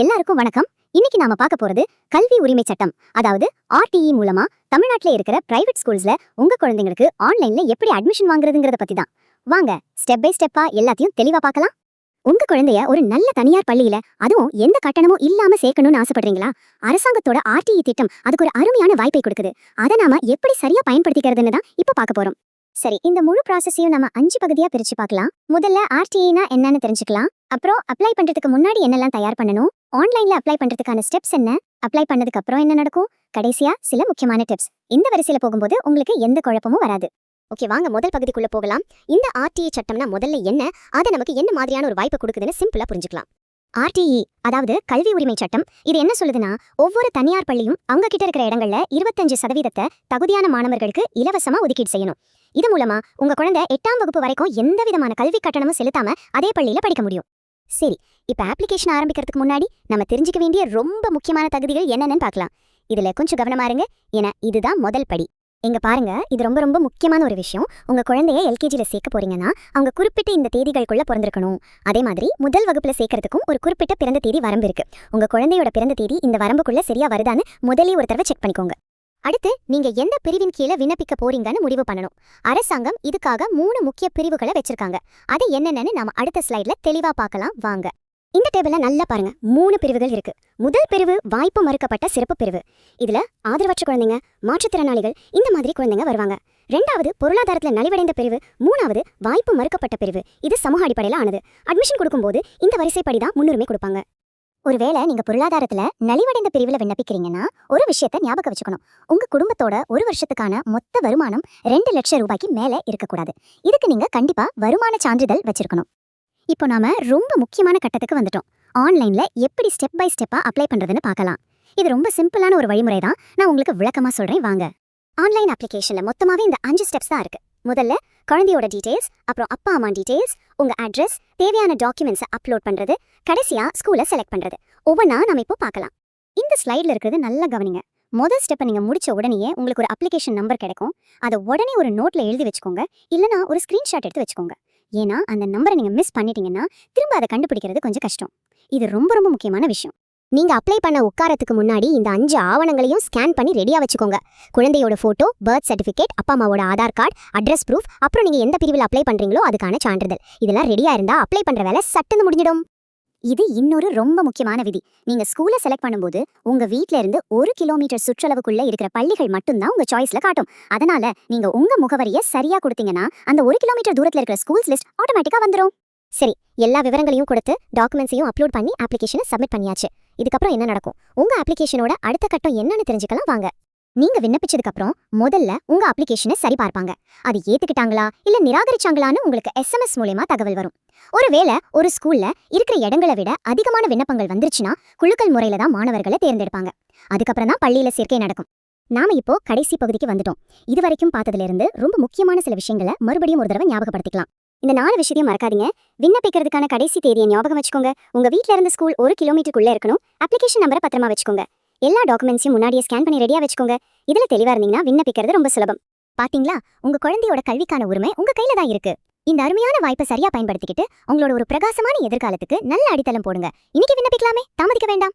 எல்லாருக்கும் வணக்கம். இன்னைக்கு நாம பார்க்க போறது கல்வி உரிமை சட்டம், அதாவது ஆர்டிஇ மூலமா தமிழ்நாட்டில் இருக்கிற பிரைவேட் ஸ்கூல்ஸ்ல உங்க குழந்தைங்களுக்கு ஆன்லைன்ல எப்படி அட்மிஷன் வாங்குறதுங்கறத பத்தி தான். வாங்க ஸ்டெப் பை ஸ்டெப்பா எல்லாத்தையும் தெளிவா பார்க்கலாம். உங்க குழந்தைய ஒரு நல்ல தனியார் பள்ளியில, அதுவும் எந்த கட்டணமும் இல்லாம சேர்க்கணும்னு ஆசைப்படுறீங்களா? அரசாங்கத்தோட ஆர்டிஇ திட்டம் அதுக்கு ஒரு அருமையான வாய்ப்பை கொடுக்குது. அதை நாம எப்படி சரியா பயன்படுத்திக்கிறதுன்னு தான் இப்ப பார்க்க போறோம். சரி, இந்த முழு ப்ராசஸையும் நம்ம 5 பகுதியா பிரிச்சு பார்க்கலாம். முதல்ல ஆர்டிஇனா என்னன்னு தெரிஞ்சுக்கலாம். அப்புறம் அப்ளை பண்றதுக்கு முன்னாடி என்னெல்லாம் தயார் பண்ணணும், ஆன்லைன்ல அப்ளை பண்றதுக்கான ஸ்டெப்ஸ் என்ன, அப்ளை பண்ணதுக்கு அப்புறம் என்ன நடக்கும், கடைசியா சில முக்கியமான டிப்ஸ். இந்த வரிசையில போகும்போது உங்களுக்கு எந்த குழப்பமும் வராது. ஓகே, வாங்க முதல் பகுதிக்குள்ள போகலாம். இந்த ஆர்டிஇ சட்டம்னா முதல்ல என்ன, அது நமக்கு என்ன மாதிரியான ஒரு வாய்ப்பு கொடுக்குதுன்னு சிம்பிளா புரிஞ்சுக்கலாம். ஆர்டிஇ அதாவது கல்வி உரிமை சட்டம். இது என்ன சொல்லுதுன்னா, ஒவ்வொரு தனியார் பள்ளியும் அவங்க கிட்ட இருக்கிற இடங்கள்ல 25% தகுதியான மாணவர்களுக்கு இலவசமா ஒதுக்கீடு செய்யணும். இது மூலமா உங்க குழந்தை 8ஆம் வகுப்பு வரைக்கும் எந்த விதமான கல்வி கட்டணமும் செலுத்தாம அதே பள்ளியில படிக்க முடியும். சரி, இப்ப அப்ளிகேஷன் ஆரம்பிக்கிறதுக்கு முன்னாடி நம்ம தெரிஞ்சுக்க வேண்டிய ரொம்ப முக்கியமான தகுதிகள் என்னென்னு பார்க்கலாம். இதுல கொஞ்சம் கவனமா இருங்க, ஏன்னா இதுதான் முதல் படி. இங்க பாருங்க, இது ரொம்ப ரொம்ப முக்கியமான ஒரு விஷயம். உங்க குழந்தைய எல்கேஜில சேர்க்க போறீங்கன்னா அவங்க குறிப்பிட்ட இந்த தேதிகளுக்குள்ள பிறந்திருக்கணும். அதே மாதிரி முதல் வகுப்புல சேர்க்கறதுக்கும் ஒரு குறிப்பிட்ட பிறந்த தேதி வரம்பு இருக்கு. உங்க குழந்தையோட பிறந்த தேதி இந்த வரம்புக்குள்ள சரியா வருதான்னு முதலே ஒரு தடவை செக் பண்ணிக்கோங்க. அடுத்து, நீங்க எந்த பிரிவின் கீழே விண்ணப்பிக்க போறீங்கன்னு முடிவு பண்ணணும். அரசாங்கம் இதுக்காக 3 முக்கிய பிரிவுகளை வச்சிருக்காங்க. அது என்னென்னு நாம அடுத்த ஸ்லைட்ல தெளிவா பார்க்கலாம் வாங்க. இந்த டேபிள்ல நல்லா பாருங்க, 3 பிரிவுகள் இருக்கு. முதல் பிரிவு வாய்ப்பு மறுக்கப்பட்ட சிறப்பு பிரிவு. இதுல ஆதரவற்ற குழந்தைங்க, மாற்றுத்திறனாளிகள், இந்த மாதிரி குழந்தைங்க வருவாங்க. 2வது பொருளாதாரத்துல நலிவடைந்த பிரிவு. 3வது வாய்ப்பு மறுக்கப்பட்ட பிரிவு. இது சமூக அடிப்படையில ஆனது. அட்மிஷன் கொடுக்கும்போது இந்த வரிசைப்படிதான் முன்னுரிமை கொடுப்பாங்க. ஒருவேளை நீங்க பொருளாதாரத்துல நலிவடைந்த பிரிவுல விண்ணப்பிக்கிறீங்கன்னா ஒரு விஷயத்த ஞாபகம் வச்சுக்கணும். உங்க குடும்பத்தோட ஒரு வருஷத்துக்கான மொத்த வருமானம் 2 லட்சம் ரூபாய்க்கு மேல இருக்கக்கூடாது. இதுக்கு நீங்க கண்டிப்பா வருமான சான்றிதழ் வச்சிருக்கணும். இப்போ நாம ரொம்ப முக்கியமான கட்டத்துக்கு வந்துட்டோம். ஆன்லைன்ல எப்படி ஸ்டெப் பை ஸ்டெப்பா அப்ளை பண்றதுன்னு பார்க்கலாம். இது ரொம்ப சிம்பிளான ஒரு வழிமுறை தான். நான் உங்களுக்கு விளக்கமா சொல்றேன் வாங்க. ஆன்லைன் அப்ளிகேஷன்ல மொத்தமாவே இந்த 5 ஸ்டெப்ஸ் தான் இருக்கு. முதல்ல குழந்தையோட டீடைல்ஸ், அப்புறம் அப்பா அம்மா டீடைல்ஸ், உங்க அட்ரஸ், தேவையான டாக்குமெண்ட்ஸை அப்லோட் பண்றது, கடைசியா ஸ்கூலை செலக்ட் பண்றது. ஒவ்வொன்றா நம்ம இப்போ பார்க்கலாம். இந்த ஸ்லைட்ல இருக்கிறது நல்லா கவனிங்க. முதல் ஸ்டெப்பை நீங்க முடிச்ச உடனே உங்களுக்கு ஒரு அப்ளிகேஷன் நம்பர் கிடைக்கும். அதை உடனே ஒரு நோட்ல எழுதி வச்சுக்கோங்க, இல்லைனா ஒரு ஸ்கிரீன்ஷாட் எடுத்து வச்சுக்கோங்க. ஏன்னா அந்த நம்பரை நீங்க மிஸ் பண்ணிட்டீங்கன்னா திரும்ப அதை கண்டுபிடிக்கிறது கொஞ்சம் கஷ்டம். இது ரொம்ப ரொம்ப முக்கியமான விஷயம். நீங்க அப்ளை பண்ண உட்காரத்துக்கு முன்னாடி இந்த 5 ஆவணங்களையும் ஸ்கேன் பண்ணி ரெடியா வச்சுக்கோங்க. குழந்தையோட போட்டோ, பர்த் சர்டிஃபிகேட், அப்பா அம்மாவோட ஆதார் கார்டு, அட்ரஸ் ப்ரூஃப், அப்புறம் நீங்க எந்த பிரிவில் அப்ளை பண்றீங்களோ அதுக்கான சான்றிதழ். இதெல்லாம் ரெடியா இருந்தா அப்ளை பண்ற வேலை சட்டுன்னு முடிஞ்சிடும். இது இன்னொரு ரொம்ப முக்கியமான விதி. நீங்க ஸ்கூலை செலக்ட் பண்ணும்போது உங்க வீட்ல இருந்து 1 கிலோமீட்டர் சுற்றளவுக்குள்ள இருக்கிற பள்ளிகள் மட்டும்தான் உங்க சாய்ஸ்ல காட்டும். அதனால நீங்க உங்க முகவரியை சரியா கொடுத்தீங்கன்னா அந்த 1 கிலோமீட்டர் தூரத்துல இருக்கிற ஸ்கூல்ஸ் லிஸ்ட் ஆட்டோமேட்டிக்கா வந்துடும். சரி, எல்லா விவரங்களையும் கொடுத்து டாக்குமெண்ட்ஸையும் அப்லோட் பண்ணி அப்ளிகேஷனை சப்மிட் பண்ணியாச்சு. இதுக்கப்புறம் என்ன நடக்கும், உங்க அப்ளிகேஷனோட அடுத்த கட்டம் என்னன்னு தெரிஞ்சுக்கலாம் வாங்க. நீங்க விண்ணப்பிச்சதுக்கு அப்புறம் முதல்ல உங்க அப்ளிகேஷனை சரி பார்ப்பாங்க. அது ஏத்துக்கிட்டாங்களா இல்ல நிராகரிச்சாங்களான்னு உங்களுக்கு SMS மூலமா தகவல் வரும். ஒருவேளை ஒரு ஸ்கூல்ல இருக்கிற இடங்களை விட அதிகமான விண்ணப்பங்கள் வந்துருச்சுன்னா குழுக்கள் முறையில தான் மாணவர்களை தேர்ந்தெடுப்பாங்க. அதுக்கப்புறம் தான் பள்ளியில சேர்க்கை நடக்கும். நாம இப்போ கடைசி பகுதிக்கு வந்துட்டோம். இது வரைக்கும் பார்த்ததுல இருந்து ரொம்ப முக்கியமான சில விஷயங்களை மறுபடியும் ஒரு தடவை ஞாபகப்படுத்திக்கலாம். இந்த 4 விஷயத்தையும் மறக்காதீங்க. விண்ணப்பிக்கிறதுக்கான கடைசி தேதியை ஞாபகம் வச்சுக்கோங்க. உங்க வீட்ல இருந்து ஸ்கூல் 1 கிலோமீட்டருக்குள்ள இருக்கணும். அப்ளிகேஷன் நம்பரை பத்திரமா வச்சுக்கோங்க. எல்லா டாக்குமெண்ட்ஸையும் முன்னாடியே ஸ்கேன் பண்ணி ரெடியா வச்சுக்கோங்க. இதுல தெளிவா இருந்தீங்கன்னா விண்ணப்பிக்கிறது ரொம்ப சுலபம். பாத்தீங்களா, உங்க குழந்தையோட கல்விக்கான உரிமை உங்க கையில தான் இருக்கு. இந்த அருமையான வாய்ப்பை சரியா பயன்படுத்திக்கிட்டு உங்களோட ஒரு பிரகாசமான எதிர்காலத்துக்கு நல்ல அடித்தளம் போடுங்க. இன்னைக்கு விண்ணப்பிக்கலாமே, தாமதிக்க வேண்டாம்.